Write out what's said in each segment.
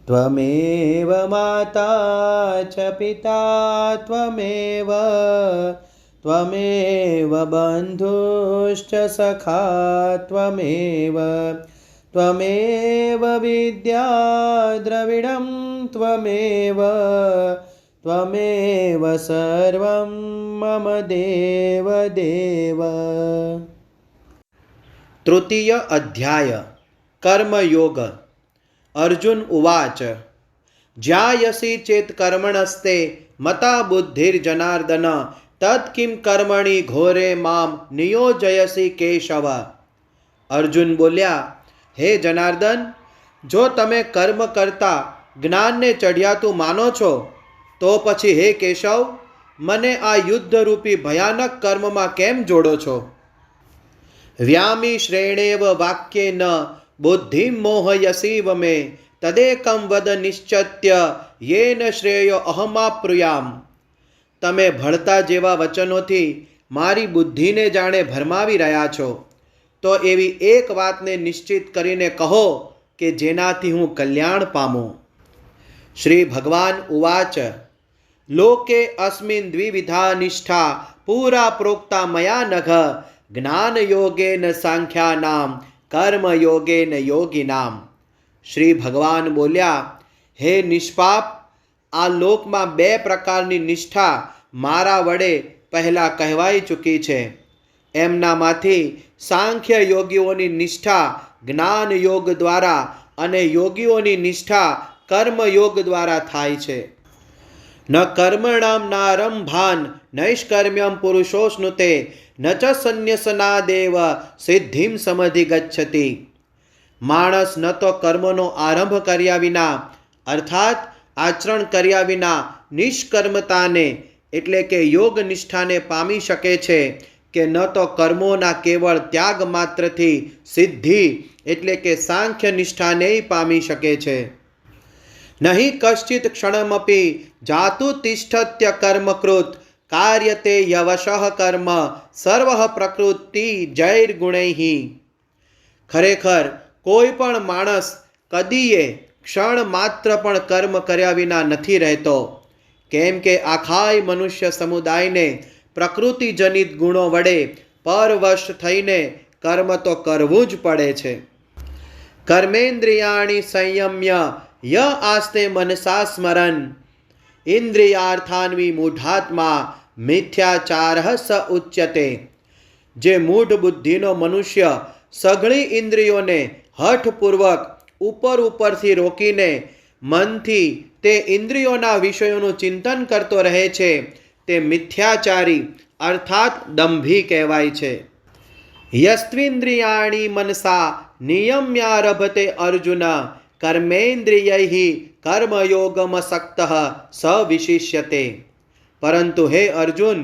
त्वमेव माता च पिता त्वमेव त्वमेव बन्धुश्च सखा त्वमेव त्वमेव विद्या द्रविडं त्वमेव त्वमेव सर्वं मम देव देव। तृतीय अध्याय कर्मयोग। अर्जुन उवाच ज्यायसि चेत् कर्मणस्ते मता बुद्धिर्जनार्दन तत्किं कर्मणि घोरे माम नियोजयसि केशव। अर्जुन बोल्या, हे जनार्दन, જો તમે કર્મ કરતા જ્ઞાનને ચઢિયાતું માનો છો તો પછી હે કેશવ, મને આ યુદ્ધરૂપી ભયાનક કર્મમાં કેમ જોડો છો? વ્યામિ શ્રેણેવ વાક્યેન બુદ્ધિ મોહયસીવ મે તદેકમ વદ નિશ્ચત્ય યેન શ્રેયો અહમાપ્રુયામ। તમે ભળતા જેવા વચનોથી મારી બુદ્ધિને જાણે ભરમાવી રહ્યા છો, તો એવી એક વાતને નિશ્ચિત કરીને કહો કે જેનાથી હું કલ્યાણ પામું। શ્રી ભગવાન ઉવાચ લોકે અસ્મિન દ્વિવિધા નિષ્ઠા પૂરા પ્રોક્તા મયા નઘ જ્ઞાનયોગેન સાંખ્યાનામ કર્મયોગેન યોગિનામ। શ્રી ભગવાન બોલ્યા, હે નિષ્પાપ, આ લોકમાં બે પ્રકારની નિષ્ઠા મારા વડે પહેલાં કહેવાઈ ચૂકી છે। એમનામાંથી સાંખ્ય યોગીઓની નિષ્ઠા જ્ઞાન યોગ દ્વારા અને યોગીઓની નિષ્ઠા કર્મયોગ દ્વારા થાય છે। ન કર્મણામ નારંભાન નૈષ્કર્મ્યમ પુરુષોસ્નુતે ન ચ સંન્યસનાદેવ સિદ્ધિમ સમધિગચ્છતિ। માણસ ન તો કર્મનો આરંભ કર્યા વિના અર્થાત આચરણ કર્યા વિના નિષ્કર્મતાને એટલે કે યોગ નિષ્ઠાને પામી શકે છે, કે ન તો કર્મોના કેવળ ત્યાગ માત્રથી સિદ્ધિ એટલે કે સાંખ્ય નિષ્ઠાને પામી શકે છે। નહીં કશ્ચિત ક્ષણમપી જાતુ તિષ્ઠત્ય કર્મકૃત કાર્યતે યવશઃ કર્મ સર્વ પ્રકૃતિ જૈર્ગુણૈઃ। ખરેખર કોઈ પણ માણસ કદીએ ક્ષણ માત્ર પણ કર્મ કર્યા વિના નથી રહેતો, કેમ કે આખાય મનુષ્ય સમુદાયને પ્રકૃતિજનિત ગુણો વડે પરવશ થઈને કર્મ તો કરવું જ પડે છે। કર્મેન્દ્રિયાણિ સંયમ્ય ય આસ્તે મનસા સ્મરન ઇન્દ્રિયાર્થાન્વિ મૂઢાત્મા મિથ્યાચારઃ સ ઉચ્યતે। જે મૂઢ બુદ્ધિનો મનુષ્ય સઘળી ઇન્દ્રિયોને હઠપૂર્વક ઉપરથી રોકીને મનથી તે ઇન્દ્રિયોના વિષયોનું ચિંતન કરતો રહે છે, તે મિથ્યાચારી અર્થાત દંભી કહેવાય છે। યસ્ત્વિન્દ્રિયાણિ મનસા નિયમ્યારભતે અર્જુન કર્મેન્દ્રિયૈઃ કર્મયોગમસક્તઃ સ વિશિષ્યતે। પરંતુ હે અર્જુન,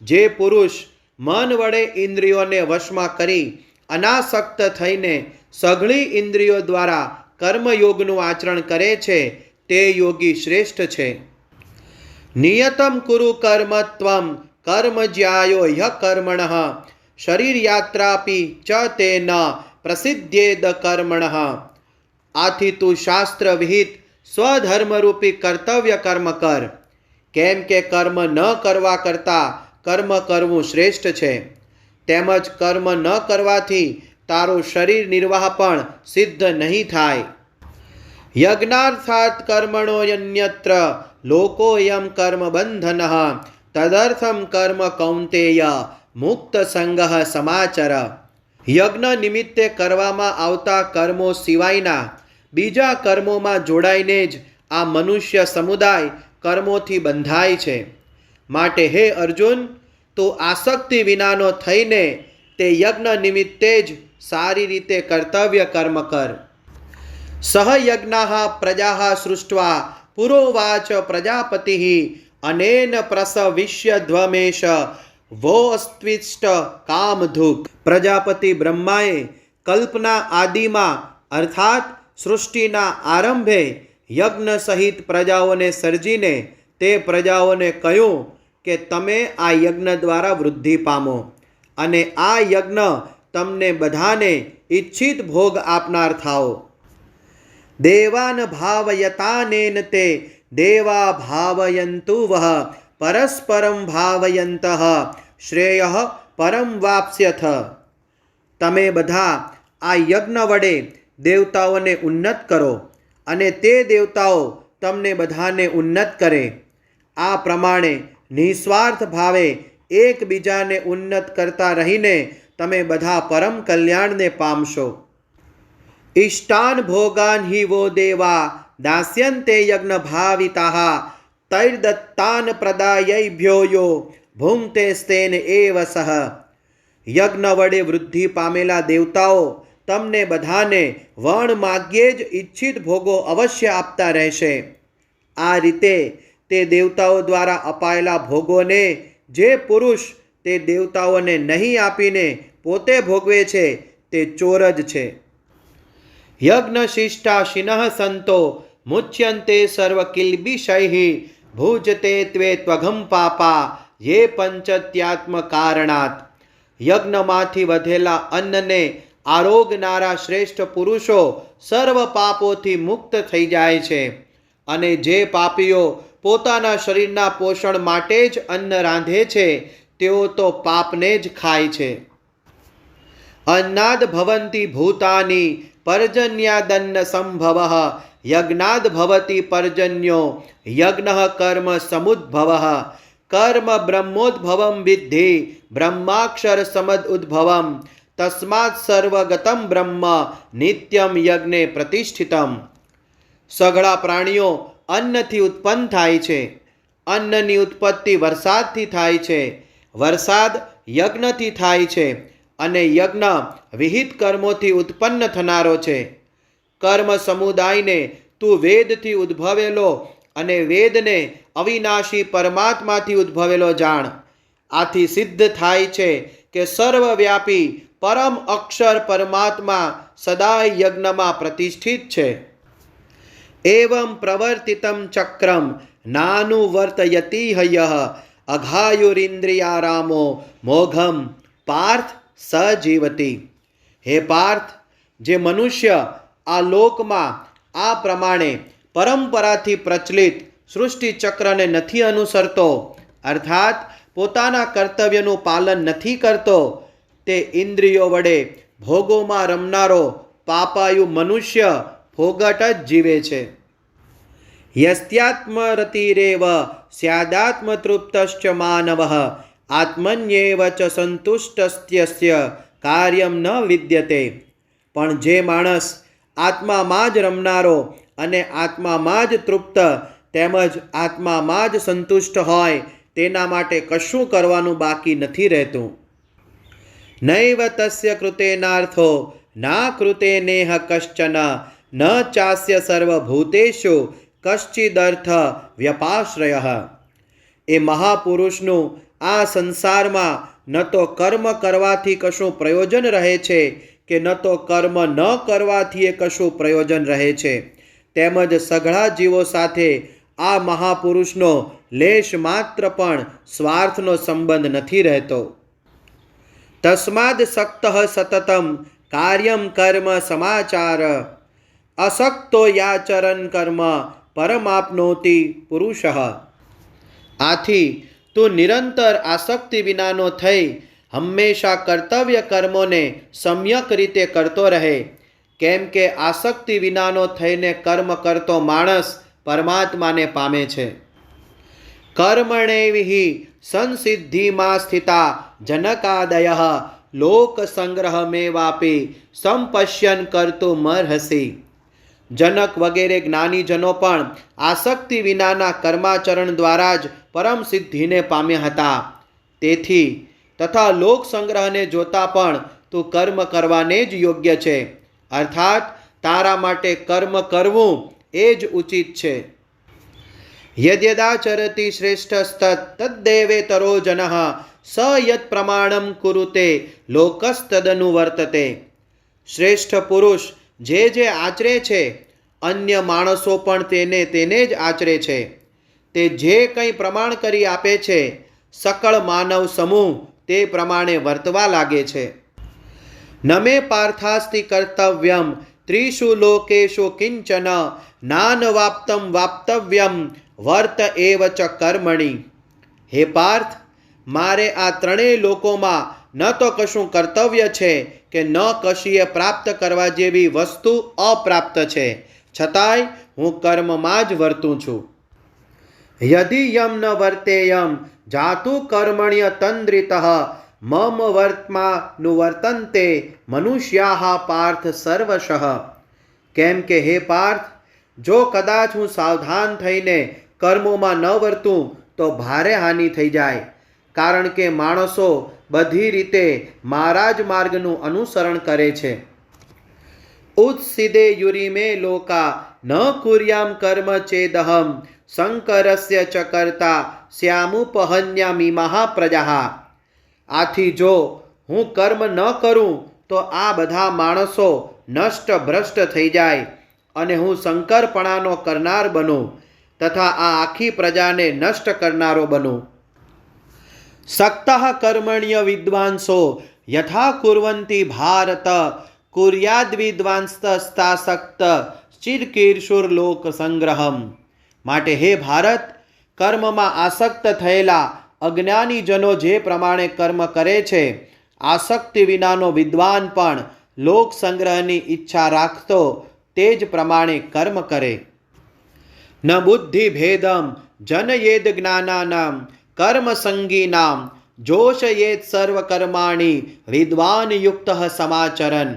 જે પુરુષ મન વડે ઇન્દ્રિયોને વશમાં કરી અનાસક્ત થઈને સઘળી ઇન્દ્રિયો દ્વારા કર્મયોગનું આચરણ કરે છે, તે યોગી શ્રેષ્ઠ છે। નિયતમ કુરુ કર્મત્વમ કર્મ જ્યાયો ય કર્મણઃ શરીર યાત્રાપી ચ તેન પ્રસિદ્ધ્યેદ કર્મણઃ। આથી તું શાસ્ત્ર વિહિત સ્વધર્મરૂપી કર્તવ્ય કર્મ કર, કેમ કે કર્મ ન કરવા કરતાં કર્મ કરવું શ્રેષ્ઠ છે। તેમજ કર્મ ન કરવાથી તારું શરીર નિર્વાહ પણ સિદ્ધ નહીં થાય। યજ્ઞાર્થાત કર્મણોऽન્યત્ર લોકોऽયં કર્મ બંધનઃ તદર્થમ કર્મ કૌંતેય મુક્ત સંગઃ સમાચર। યજ્ઞ નિમિત્તે કરવામાં આવતા કર્મો સિવાયના બીજા કર્મોમાં જોડાઈને જ આ મનુષ્ય સમુદાય કર્મોથી બંધાય છે। માટે હે અર્જુન, તું આસક્તિ વિનાનો થઈને તે યજ્ઞ નિમિત્તે જ સારી રીતે કર્તવ્ય કર્મ કર। સહયજ્ઞાઃ પ્રજાઃ સૃષ્ટ્વા પુરોવાચ પ્રજાપતિઃ અનેન પ્રસવિષ્યધ્વમેશ વોસ્ત્વિષ્ટ કામધુક। પ્રજાપતિ બ્રહ્માએ કલ્પના આદિમાં અર્થાત સૃષ્ટિના આરંભે યજ્ઞ સહિત પ્રજાઓને સર્જીને તે પ્રજાઓને કહ્યું કે તમે આ યજ્ઞ દ્વારા વૃદ્ધિ પામો, અને આ યજ્ઞ તમને બધાને ઈચ્છિત ભોગ આપનાર થાઓ। દેવાન ભાવયતાનેન તે દેવા ભાવયંતુ વહ પરસ્પરમ ભાવયંત શ્રેય પરમ વાપ્સ્યથ. તમે બધા આ યજ્ઞ વડે દેવતાઓને ઉન્નત કરો અને તે દેવતાઓ તમને બધાને ઉન્નત કરે. આ પ્રમાણે નિસ્વાર્થ ભાવે એકબીજાને ઉન્નત કરતા રહીને તમે બધા પરમ કલ્યાણને પામશો. ઇષ્ટાન ભોગાન હિ વો દેવા દાસ્યન્તે યજ્ઞ ભાવિતાઃ તૈર્દત્તાન પ્રદાયૈભ્યો યો ભુંક્તે સ્તેન એવ સહ. યજ્ઞ વડે વૃદ્ધિ પામેલા દેવતાઓ તમને બધાને વણ માગ્યે જ ઈચ્છિત ભોગો અવશ્ય આપતા રહેશે. આ રીતે તે દેવતાઓ દ્વારા અપાયેલા ભોગોને જે પુરુષ તે દેવતાઓને નહીં આપીને પોતે ભોગવે છે તે ચોર જ છે. યજ્ઞ શિષ્ટાશિનઃ સંતો મુચ્યંતે સર્વ કિલ્બિષૈઃ ભુજતે ત્વે ત્વઘમ પાપા યે પંચત્યાત્મ કારણાત. યજ્ઞમાંથી વધેલા અન્નને આરોગનારા શ્રેષ્ઠ પુરુષો સર્વ પાપોથી મુક્ત થઈ જાય છે. અને જે પાપીઓ પોતાના શરીરના પોષણ માટે જ અન્ન રાંધે છે તેઓ તો પાપને જ ખાય છે. અન્નાદ ભવંતી ભૂતાની પર્જન્યાદન્ન સંભવઃ યજ્ઞાદ ભવતી પર્જન્યો યજ્ઞ કર્મ સમુદ્ભવઃ. કર્મ બ્રહ્મોદ્ભવમ વિદ્ધિ બ્રહ્માક્ષર સમદ ઉદ્ભવમ તસ્માत् સર્વગતમ બ્રહ્મ નિત્યમ યજ્ઞે પ્રતિષ્ઠિતમ. સઘળા પ્રાણીઓ અન્નથી ઉત્પન્ન થાય છે. અન્નની ઉત્પત્તિ વરસાદથી થાય છે. વરસાદ યજ્ઞથી થાય છે અને યજ્ઞ વિહિત કર્મોથી ઉત્પન્ન થનારો છે. કર્મ સમુદાયને તું વેદથી ઉદ્ભવેલો અને વેદને અવિનાશી પરમાત્માથી ઉદ્ભવેલો જાણ. આથી સિદ્ધ થાય છે કે સર્વવ્યાપી પરમ અક્ષર પરમાત્મા સદાય યજ્ઞમાં પ્રતિષ્ઠિત છે. એવં પ્રવર્તિતમ ચક્રમ નાનુવર્તયતિ હયઃ અઘાયુરિન્દ્રિયારામો મોઘમ પાર્થ સજીવતી. હે પાર્થ, જે મનુષ્ય આ લોકમાં આ પ્રમાણે પરંપરાથી પ્રચલિત સૃષ્ટિ ચક્રને નથી અનુસરતો અર્થાત પોતાના કર્તવ્યનું પાલન નથી કરતો, તે ઇન્દ્રિયો વડે ભોગોમાં રમનારો પાપાયુ મનુષ્ય ફોગટ જ જીવે છે. યસ્ત્યાત્મરતિરેવ સ્યાદાત્મતૃપ્તશ્ચ માનવઃ આત્મન્યેવ ચ સંતુષ્ટસ્ય કાર્યમ ન વિદ્યતે. પણ જે માણસ આત્મામાં જ રમનારો અને આત્મામાં જ તૃપ્ત તેમજ આત્મામાં જ સંતુષ્ટ હોય તેના માટે કશું કરવાનું બાકી નથી રહેતું. નૈવ તસ્ય કૃતેનાર્થો ના કૃતેનેહ કશ્ચન ન ચાસ્ય સર્વભૂતેષુ કશ્ચિદર્થ વ્યપાશ્રયઃ. એ મહાપુરુષનું આ સંસારમાં ન તો કર્મ કરવાથી કશું પ્રયોજન રહે છે કે ન તો કર્મ ન કરવાથી એ કશું પ્રયોજન રહે છે. તેમજ સઘળા જીવો સાથે આ મહાપુરુષનો લેશ માત્ર પણ સ્વાર્થનો સંબંધ નથી રહેતો. તસ્માદ સક્તઃ સતતમ કાર્યમ કર્મ સમાચાર અસક્તો યાચરન કર્મ પરમાપ્નોતિ પુરુષઃ. આથી તું નિરંતર આસક્તિ વિનાનો થઈ હંમેશા કર્તવ્ય કર્મોને સમ્યક રીતે કરતો રહે, કેમ કે આસક્તિ વિનાનો થઈને કર્મ કરતો માણસ પરમાત્માને પામે છે. કર્મણેવિ સંસિદ્ધિમાં સ્થિતા જનકાદયઃ લોક સંગ્રહમેવાપી સંપશ્યન કર્તુમર્હસી. જનક વગેરે જ્ઞાનીજનો પણ આસક્તિ વિનાના કર્માચરણ દ્વારા જ પરમ સિદ્ધિને પામ્યા હતા. તેથી તથા લોક સંગ્રહને જોતા પણ તું કર્મ કરવાને જ યોગ્ય છે, અર્થાત તારા માટે કર્મ કરવું એ જ ઉચિત છે. યદ્યદાચરતિ શ્રેષ્ઠસ્તત્ તદ્દેવેતરો જનઃ સ યત પ્રમાણમ કુરુતે લોકસ્તદનુવર્તતે. શ્રેષ્ઠ પુરુષ જે જે આચરે છે અન્ય માણસો પણ તેને જ આચરે છે. તે જે કંઈ પ્રમાણ કરી આપે છે સકળ માનવ સમૂહ તે પ્રમાણે વર્તવા લાગે છે. ન મે પાર્થાસ્તિ કર્તવ્યમ ત્રિષુ લોકેષુ કિંચન નાનવાપ્તમ વાપ્તવ્યમ વર્ત એવ ચ કર્મણિ. હે પાર્થ, મારે આ ત્રણેય લોકોમાં ન તો કશું કર્તવ્ય છે કે ન કશીએ પ્રાપ્ત કરવા જેવી વસ્તુ અપ્રાપ્ત છે, છતાંય હું કર્મમાં જ વર્તું છું. યદિ યમ ન વર્તેયમ જાતુ કર્મણ્ય તંદ્રિતઃ મમ વર્તમાનુવર્તન્તે મનુષ્યાઃ પાર્થ સર્વશઃ. કેમ કે હે પાર્થ, જો કદાચ હું સાવધાન થઈને કર્મોમાં ન વર્તું તો ભારે હાનિ થઈ જાય, કારણ કે માણસો બધી રીતે મારા જ માર્ગનું અનુસરણ કરે છે. ઉત્સિદે યુરિમે લોકા ન કુર્યામ કર્મ ચેદહમ શંકરસ્ય ચ કર્તા સ્યામુપહન્યામિ મહાપ્રજા. આથી જો હું કર્મ ન કરું તો આ બધા માણસો નષ્ટ ભ્રષ્ટ થઈ જાય અને હું શંકરપણાનો કરનાર બનું તથા આ આખી પ્રજાને નષ્ટ કરનારો બનું. સક્તઃ કર્મણ્ય વિદ્વાંસો યથા કુર્વન્તિ ભારત કુર્યાદ્વિદ્વાંસસ્તાસક્ત ચિરકીર્ષુર લોક સંગ્રહમ. માટે હે ભારત, કર્મમાં આસક્ત થયેલા અજ્ઞાનીજનો જે પ્રમાણે કર્મ કરે છે, આસક્તિ વિનાનો વિદ્વાન પણ લોક સંગ્રહની ઈચ્છા રાખતો તે જ પ્રમાણે કર્મ કરે. ન બુદ્ધિ ભેદમ જનયેદ જ્ઞાનાનામ કર્મ સંગીનામ જોશયેત સર્વ કર્માણી વિદ્વાન યુક્ત સમાચરન.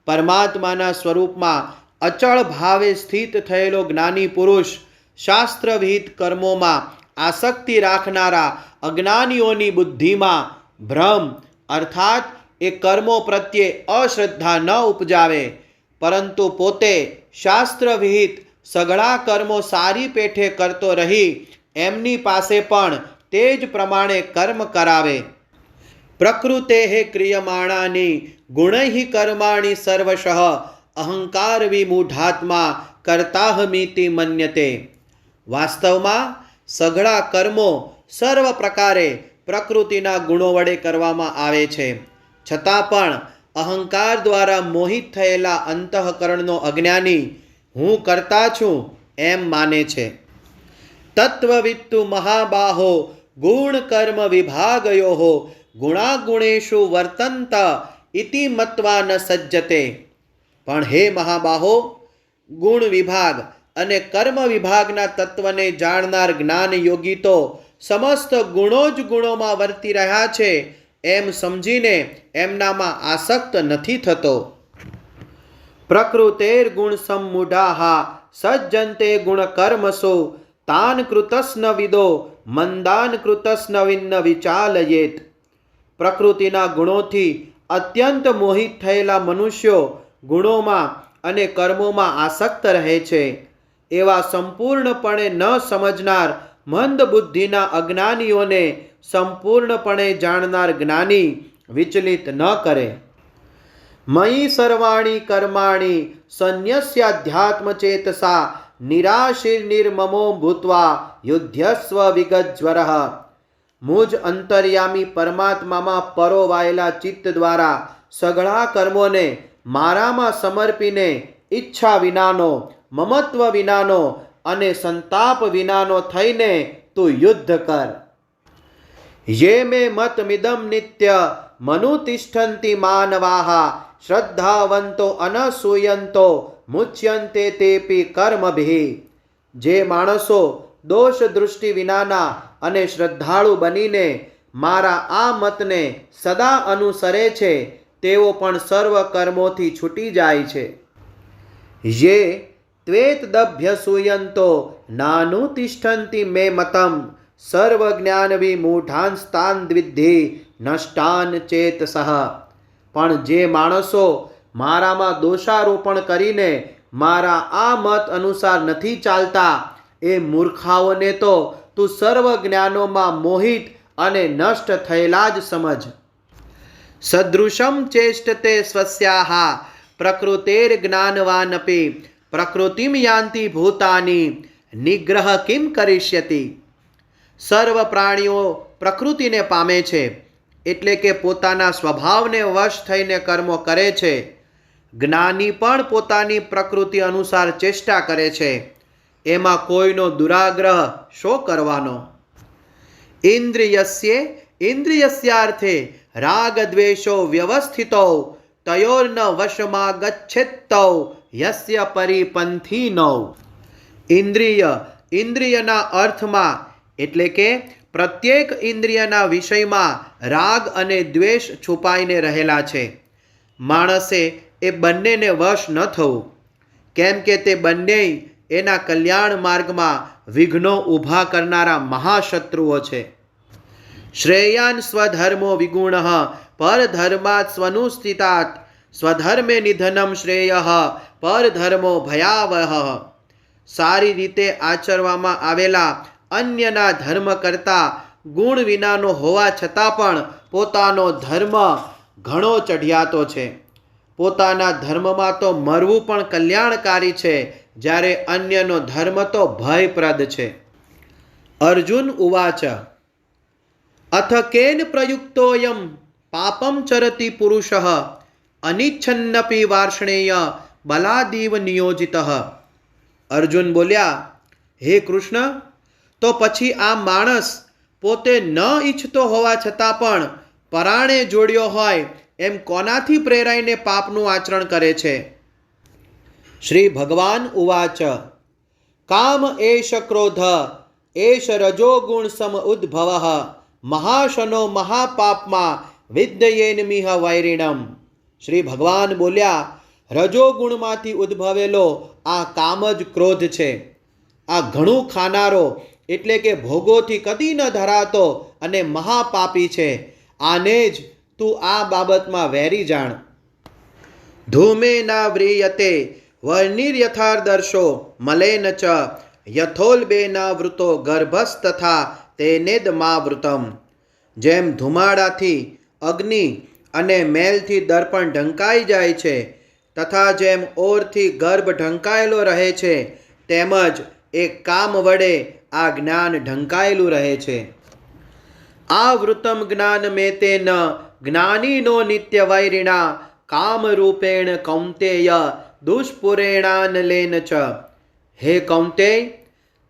પરમાત્માના સ્વરૂપમાં અચળ ભાવે સ્થિત થયેલો જ્ઞાની પુરુષ શાસ્ત્રવિહિત કર્મોમાં આસક્તિ રાખનારા અજ્ઞાનીઓની બુદ્ધિમાં ભ્રમ અર્થાત એ કર્મો પ્રત્યે અશ્રદ્ધા ન ઉપજાવે, પરંતુ પોતે શાસ્ત્રવિહિત સઘળા કર્મો સારી પેઠે કરતો રહી એમની પાસે પણ તે જ પ્રમાણે કર્મ કરાવે. પ્રકૃતેઃ ક્રિયમાણાની ગુણૈઃ કર્માણિ સર્વશઃ અહંકાર વિમૂઢાત્મા કર્તાહમિતિ મન્યતે. વાસ્તવમાં સઘળા કર્મો સર્વ પ્રકારે પ્રકૃતિના ગુણો વડે કરવામાં આવે છે, છતાં પણ અહંકાર દ્વારા મોહિત થયેલા અંતઃકરણનો અજ્ઞાની હું કરતા છું એમ માને છે. તત્વવિત્તુ મહાબાહો ગુણ કર્મ વિભાગયો ગુણાગુણેષુ વર્તંત ઇતિ મત્વા ન સજ્જતે. પણ હે મહાબાહો, ગુણ વિભાગ અને કર્મ વિભાગના તત્વને જાણનાર જ્ઞાન યોગી તો સમસ્ત ગુણો જ ગુણોમાં વર્તી રહ્યા છે એમ સમજીને એમનામાં આસક્ત નથી થતો. પ્રકૃતેર ગુણ સમૂઢાઃ સજ્જન્તે ગુણ કર્મસો તાન કૃતસ્ન વિદો મંદાન કૃતસ્ન વિન્ન વિચાલયેત. પ્રકૃતિના ગુણોથી અત્યંત મોહિત થયેલા મનુષ્યો ગુણોમાં અને કર્મોમાં આસક્ત રહે છે. એવા સંપૂર્ણપણે ન સમજનાર મંદ બુદ્ધિના અજ્ઞાનીઓને સંપૂર્ણપણે જાણનાર જ્ઞાની વિચલિત ન કરે. મયી સર્વાણી કર્માણી સંન્યસ્યાધ્યાત્મચેતસા નિરાશીર્નિર્મમો ભૂત્વા યુધ્યસ્વ વિગજ્વરઃ. મુજ અંતર્યામી પરમાત્મામાં પરોવાયેલા ચિત્ત દ્વારા સઘળા કર્મોને મારામાં સમર્પીને ઈચ્છા વિનાનો, મમત્વ વિનાનો અને સંતાપ વિનાનો થઈને તું યુદ્ધ કર. યે મે મતમિદમ નિત્ય મનુતિષ્ઠન્તિ માનવાઃ શ્રદ્ધાવંતો અનસૂયંતો મુચ્યન્તે તેપી કર્મભિઃ. જે માણસો દોષ દૃષ્ટિ વિનાના અને શ્રદ્ધાળુ બનીને મારા આ મતને સદા અનુસરે છે તેઓ પણ સર્વ કર્મોથી છૂટી જાય છે. યે ત્વેતદભ્યસૂયંતો નાનુતિષ્ઠન્તિ મે મતમ સર્વજ્ઞાન વિમૂઢાંસ્તાન દ્વિદ્ધિ નષ્ટાન ચેતસઃ. પણ જે માણસો મારામાં દોષારોપણ કરીને મારા આ મત અનુસાર નથી ચાલતા એ મૂર્ખાઓને તો તું સર્વ જ્ઞાનોમાં મોહિત અને નષ્ટ થયેલા જ સમજ. સદૃશમ ચેષ્ટતે સ્વસ્યાઃ પ્રકૃતેર જ્ઞાનવાનપી પ્રકૃતિમ યાન્તિ ભૂતાની નિગ્રહ કિમ કરિષ્યતિ. સર્વ પ્રાણીઓ પ્રકૃતિને પામે છે એટલે કે પોતાના સ્વભાવને વશ થઈને કર્મો કરે છે, જ્ઞાની પણ પોતાની પ્રકૃતિ અનુસાર ચેષ્ટા કરે છે, એમાં કોઈનો દુરાગ્રહ શો કરવાનો? ઇન્દ્રિયસ્યાર્થે રાગ દ્વેષો વ્યવસ્થિતો તયોર્ન વશમાં ગચ્છેત્તૌ યસ્ય પરિપંથીનો. ઇન્દ્રિયના અર્થમાં એટલે કે પ્રત્યેક ઇન્દ્રિયના વિષયમાં રાગ અને દ્વેષ છુપાઈને રહેલા છે. માણસે એ બંનેને વશ ન થવું, કેમ કે તે બંને એના કલ્યાણ માર્ગમાં વિઘ્નો ઊભા કરનારા મહાશત્રુઓ છે. શ્રેયાન સ્વધર્મો વિગુણ પરધર્માત સ્વનુસ્થિતાત સ્વધર્મે નિધનમ શ્રેય પરધર્મો ભયાવહ. સારી રીતે આચરવામાં આવેલા અન્યના ધર્મ કરતાં ગુણ વિનાનો હોવા છતાં પણ પોતાનો ધર્મ ઘણો ચઢિયાતો છે. પોતાના ધર્મમાં તો મરવું પણ કલ્યાણકારી છે, જ્યારે અન્યનો ધર્મ તો ભયપ્રદ છે. અર્જુન ઉવાચ અથ કેન પ્રયુક્તોયમ પાપમ ચરતિ પુરુષ અનિચ્છન્નપી વાર્ષ્ણેય બલાદીવ નિયોજિત. અર્જુન બોલ્યા, હે કૃષ્ણ, તો પછી આ માણસ પોતે ન ઈચ્છતો હોવા છતાં પણ પરાણે જોડ્યો હોય એમ કોનાથી પ્રેરાઈને પાપનું આચરણ કરે છે? શ્રી ભગવાન ઉવાચ કામ એષ ક્રોધ એષ રજોગુણ સમ ઉદ્ભવ મહાશનો મહાપાપમાં વિદ્યયેન્મિહ વૈરિણમ. શ્રી ભગવાન બોલ્યા, રજોગુણમાંથી ઉદ્ભવેલો આ કામ જ ક્રોધ છે. આ ઘણું ખાનારો એટલે કે ભોગોથી કદી ન ધરાતો અને મહાપાપી છે. આને જ તું આ બાબતમાં વેરી જાણ. ધૂમે ના વ્રિયતે વર્ણિર્યથાર્દર્શો મલેન ચ યથોલ્બેના વૃતો ગર્ભસ્તથા તેનેદમાવૃતમ. જેમ ધુમાડાથી અગ્નિ અને મેલથી દર્પણ ઢંકાઈ જાય છે, તથા જેમ ઓરથી ગર્ભ ઢંકાયેલો રહે છે, તેમજ એ કામ વડે આ જ્ઞાન ઢંકાયેલું રહે છે. આ વૃતમ જ્ઞાન મેતેન જ્ઞાનીનો નિત્ય વૈરિણા કામરૂપેણ કૌંતેય દુષ્પુરેણાનલેન ચ. હે કૌંતેય,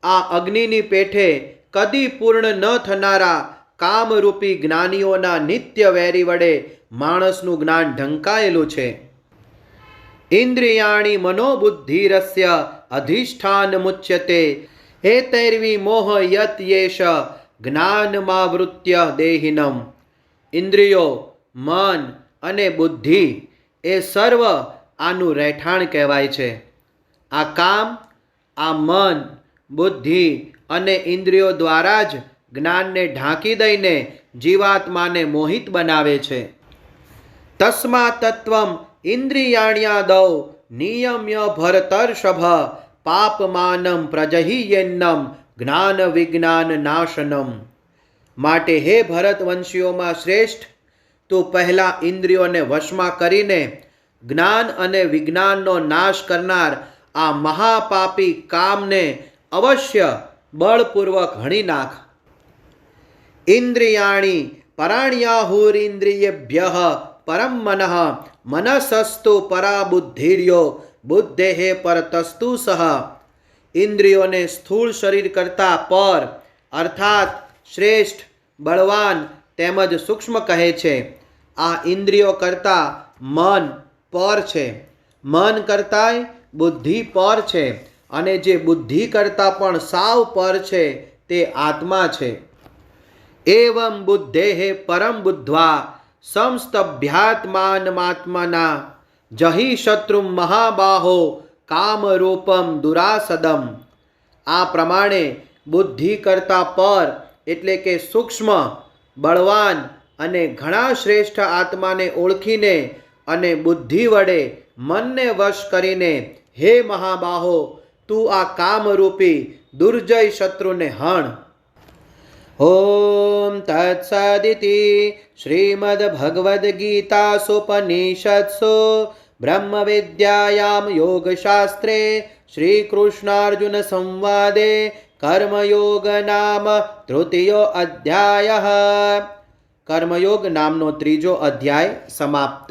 આ અગ્નિની પેઠે કદી પૂર્ણ ન થનારા કામરૂપી જ્ઞાનીઓના નિત્ય વેરી વડે માણસનું જ્ઞાન ઢંકાયેલું છે. ઇન્દ્રિયાણી મનોબુદ્ધિરસ્ય અધિષ્ઠાન મુચ્યતે એતૈર્વિમોહ યત યેષ જ્ઞાનમાવૃત્ય દેહિનમ. ઇન્દ્રિયો, મન અને બુદ્ધિ એ સર્વ આનું રહેઠાણ કહેવાય છે. આ કામ, આ મન, બુદ્ધિ અને ઇન્દ્રિયો દ્વારા જ જ્ઞાનને ઢાંકી દઈને જીવાત્માને મોહિત બનાવે છે. તસ્મા તત્વમ ઇન્દ્રિયાણ્યાદૌ નિયમ્ય ભરતર્ષભ પાપમાનમ પ્રજહિયેન્નમ જ્ઞાન વિજ્ઞાન નાશનમ. માટે હે ભરતવંશીઓમાં શ્રેષ્ઠ, તું પહેલા ઇન્દ્રિયોને વશમાં કરીને જ્ઞાન અને વિજ્ઞાનનો નાશ કરનાર આ મહાપાપી કામને અવશ્ય બળપૂર્વક હણી નાખ. ઇન્દ્રિયાણી પરાણ્યાહુરિન્દ્રિયેભ્યઃ પરમ મનઃ મનસસ્તુ પરા બુદ્ધિર્યો બુદ્ધેઃ પરતસ્તુ સહ. ઇન્દ્રિયોને સ્થૂળ શરીર કરતાં પર અર્થાત શ્રેષ્ઠ, બળવાન તેમજ સૂક્ષ્મ કહે છે. આ ઇન્દ્રિયો કરતાં મન પર છે, મન કરતાંય બુદ્ધિ પર છે, અને જે બુદ્ધિ કરતાં પણ સાવ પર છે તે આત્મા છે. એવં બુદ્ધેઃ પરમ બુદ્ધ્વા સંસ્તભ્યાત્માનમાત્મના જહિ શત્રુમ મહાબાહો કામરૂપમ દુરાસદમ. આ પ્રમાણે બુદ્ધિ કરતાં પર એટલે કે સૂક્ષ્મ, બળવાન અને ઘણા શ્રેષ્ઠ આત્માને ઓળખીને અને બુદ્ધિ વડે મનને વશ કરીને હે મહાબાહો, તું આ કામરૂપી દુર્જય શત્રુને હણ. ઓમ તત્સદિતિ શ્રીમદ્ભગવદ્ગીતાસુપનિષત્સુ બ્રહ્મવિદ્યાયામ યોગશાસ્ત્રે શ્રીકૃષ્ણાર્જુન સંવાદે કર્મયોગ નામ તૃતીયો અધ્યાય. કર્મયોગ નામનો ત્રીજો અધ્યાય સમાપ્ત.